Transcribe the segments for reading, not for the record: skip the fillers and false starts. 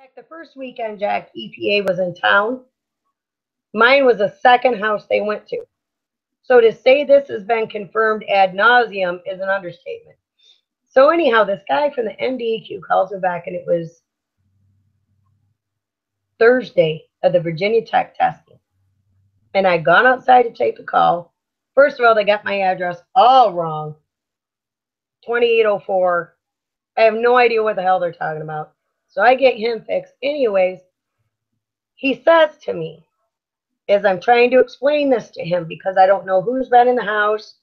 Jack, the first weekend Jack EPA was in town, mine was the second house they went to. So to say this has been confirmed ad nauseum is an understatement. So anyhow, this guy from the MDEQ calls me back, and it was Thursday of the Virginia Tech testing. And I'd gone outside to take the call. First of all, they got my address all wrong. 2804. I have no idea what the hell they're talking about. So I get him fixed. Anyways, he says to me, as I'm trying to explain this to him, because I don't know who's been in the house.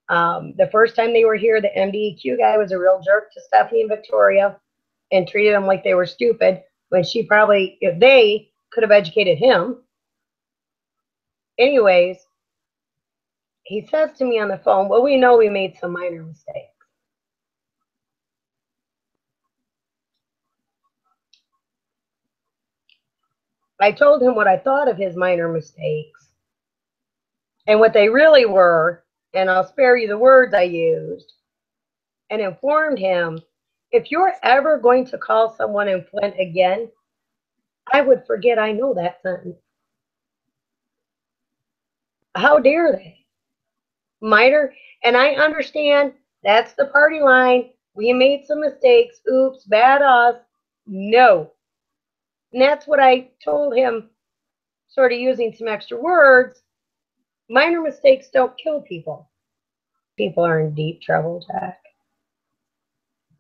The first time they were here, the MDEQ guy was a real jerk to Stephanie and Victoria and treated them like they were stupid when she probably, if they could have educated him. Anyways, he says to me on the phone, well, we know we made some minor mistakes. I told him what I thought of his minor mistakes and what they really were, and I'll spare you the words I used, and informed him, if you're ever going to call someone in Flint again, I would forget I know that sentence. How dare they? Minor, and I understand that's the party line. We made some mistakes. Oops, bad us. No. And that's what I told him, sort of using some extra words. Minor mistakes don't kill people. People are in deep trouble, Jack.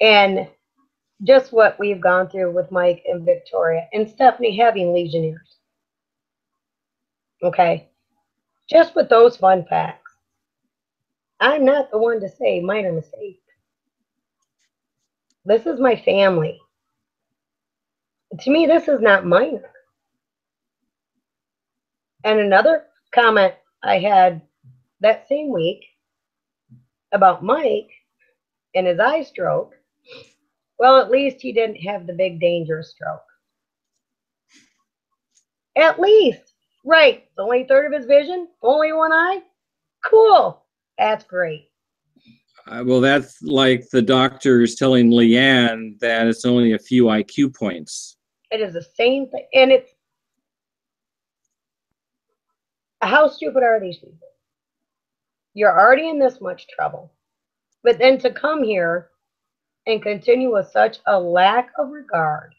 And just what we've gone through with Mike and Victoria and Stephanie having Legionnaires. Okay? Just with those fun facts. I'm not the one to say minor mistake. This is my family. To me, this is not minor. And another comment I had that same week about Mike and his eye stroke, well, at least he didn't have the big dangerous stroke. At least. Right. It's only a third of his vision. Only one eye. Cool. That's great. Well, that's like the doctors telling Leanne that it's only a few IQ points. It is the same thing. And it's, how stupid are these people? You're already in this much trouble. But then to come here and continue with such a lack of regard,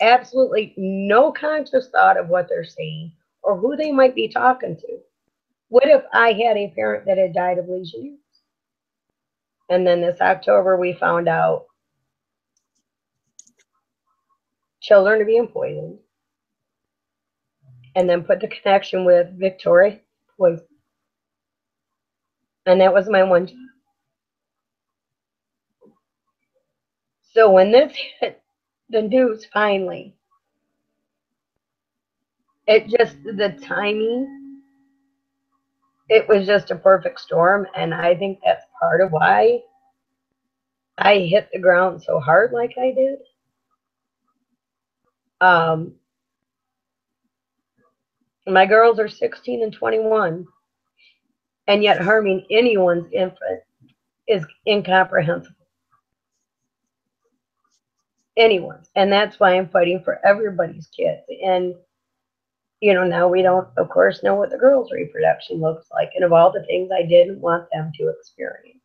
absolutely no conscious thought of what they're saying or who they might be talking to. What if I had a parent that had died of Legionnaires? And then this October we found out children are being poisoned. And then put the connection with Victoria poison. And that was my one job. So when this hit the news finally, it just, the timing, it was just a perfect storm. And I think that's part of why I hit the ground so hard like I did. My girls are 16 and 21, and yet harming anyone's infant is incomprehensible. Anyone's. And that's why I'm fighting for everybody's kids. And, you know, now we don't, of course, know what the girls' reproduction looks like, and of all the things I didn't want them to experience.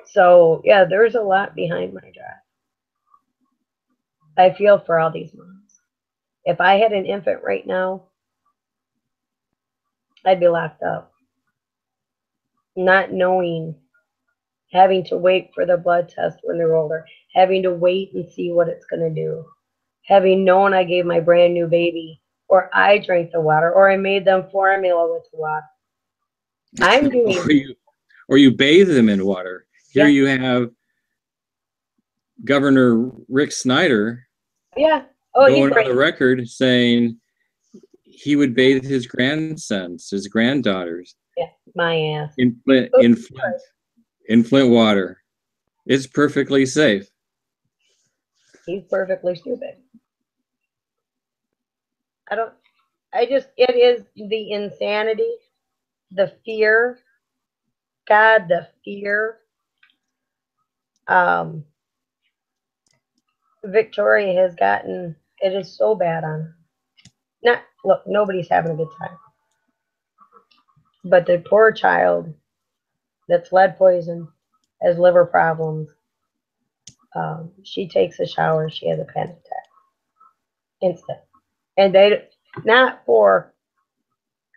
So, yeah, there's a lot behind my drive. I feel for all these moms. If I had an infant right now, I'd be locked up. Not knowing, having to wait for the blood test when they're older, having to wait and see what it's going to do, having known I gave my brand new baby, or I drank the water, or I made them formula with the water. I'm doing or you bathe them in water. Here you have Governor Rick Snyder going on the record saying he would bathe his grandsons, his granddaughters. Yeah, my ass. In Flint water. It's perfectly safe. He's perfectly stupid. It is the insanity, the fear, God, the fear Victoria has gotten, it is so bad on her. Look, nobody's having a good time. But the poor child that's lead poisoned, has liver problems, she takes a shower, she has a panic attack. Instant. And they, not for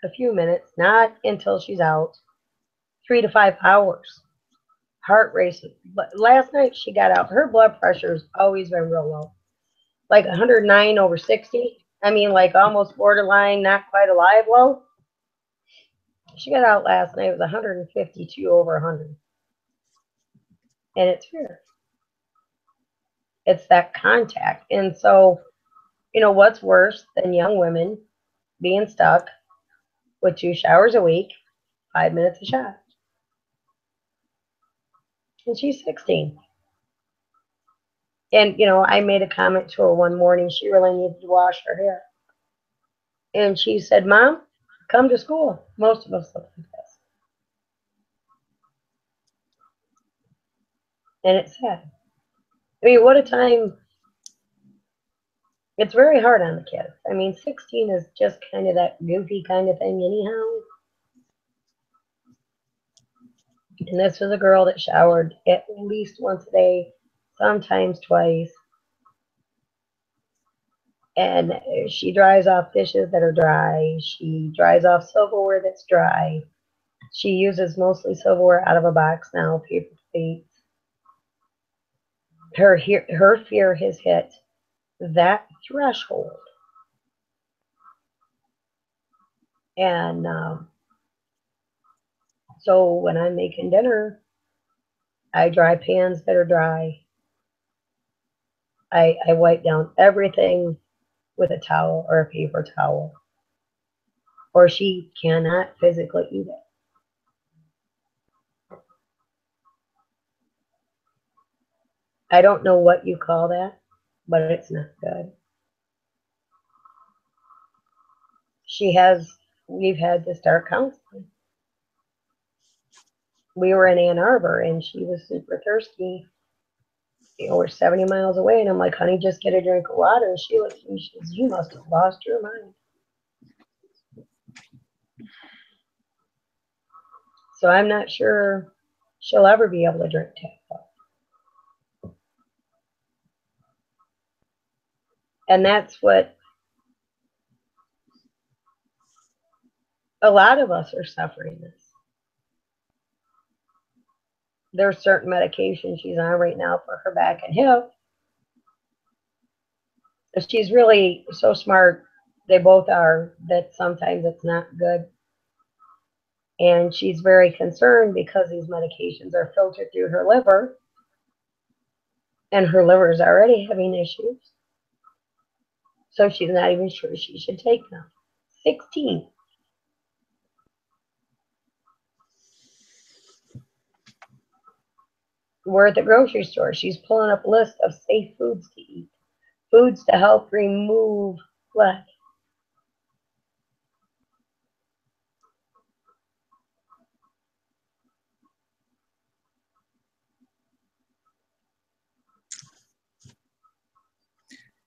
a few minutes, not until she's out, 3 to 5 hours. Heart racing. But last night she got out. Her blood pressure's always been real low. Like 109/60. I mean, like almost borderline, not quite alive low. She got out last night. It was 152/100. And it's fear. It's that contact. And so, you know, what's worse than young women being stuck with 2 showers a week, 5 minutes a shot? And she's 16. And, you know, I made a comment to her one morning. She really needed to wash her hair. And she said, Mom, come to school. Most of us look like this. And it's sad. I mean, what a time. It's very hard on the kids. I mean, 16 is just kind of that goofy kind of thing anyhow. And this was a girl that showered at least once a day, sometimes twice. And she dries off dishes that are dry. She dries off silverware that's dry. She uses mostly silverware out of a box now, paper plates. Her fear has hit that threshold. And so when I'm making dinner, I dry pans that are dry. I wipe down everything with a towel or a paper towel, or she cannot physically eat it. I don't know what you call that, but it's not good. We've had to start counseling. We were in Ann Arbor and she was super thirsty. You know, we're 70 miles away, and I'm like, honey, just get a drink of water. And she looks at me, she says, you must have lost your mind. So I'm not sure she'll ever be able to drink tap water. And that's what a lot of us are suffering this. There's certain medications she's on right now for her back and hip. She's really so smart, they both are, that sometimes it's not good. And she's very concerned because these medications are filtered through her liver, and her liver is already having issues. So she's not even sure she should take them. 16. We're at the grocery store. She's pulling up a list of safe foods to eat, foods to help remove lead.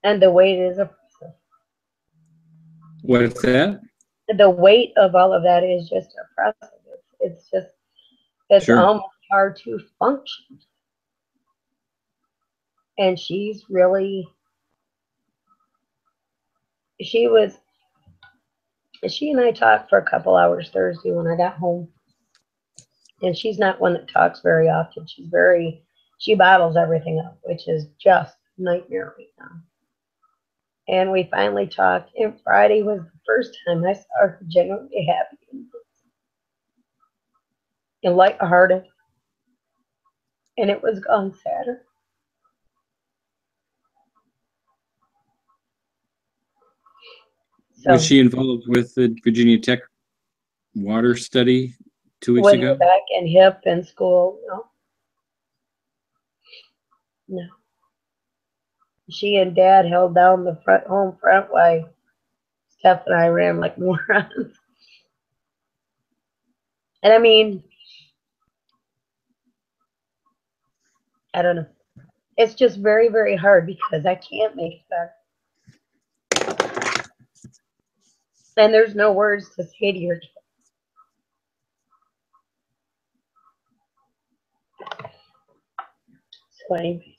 And the weight is oppressive. What's that? The weight of all of that is just oppressive. It's sure. Almost hard to function. And she and I talked for a couple hours Thursday when I got home. And she's not one that talks very often. She bottles everything up, which is just a nightmare right now. And we finally talked, and Friday was the first time I saw her genuinely happy and lighthearted. And it was gone Saturday. So, was she involved with the Virginia Tech water study 2 weeks ago? With back and hip in school, no. She and Dad held down the home front while Steph and I ran like morons. And I mean, I don't know. It's just very, very hard because I can't make it better. And there's no words to say to your kid. So anyway.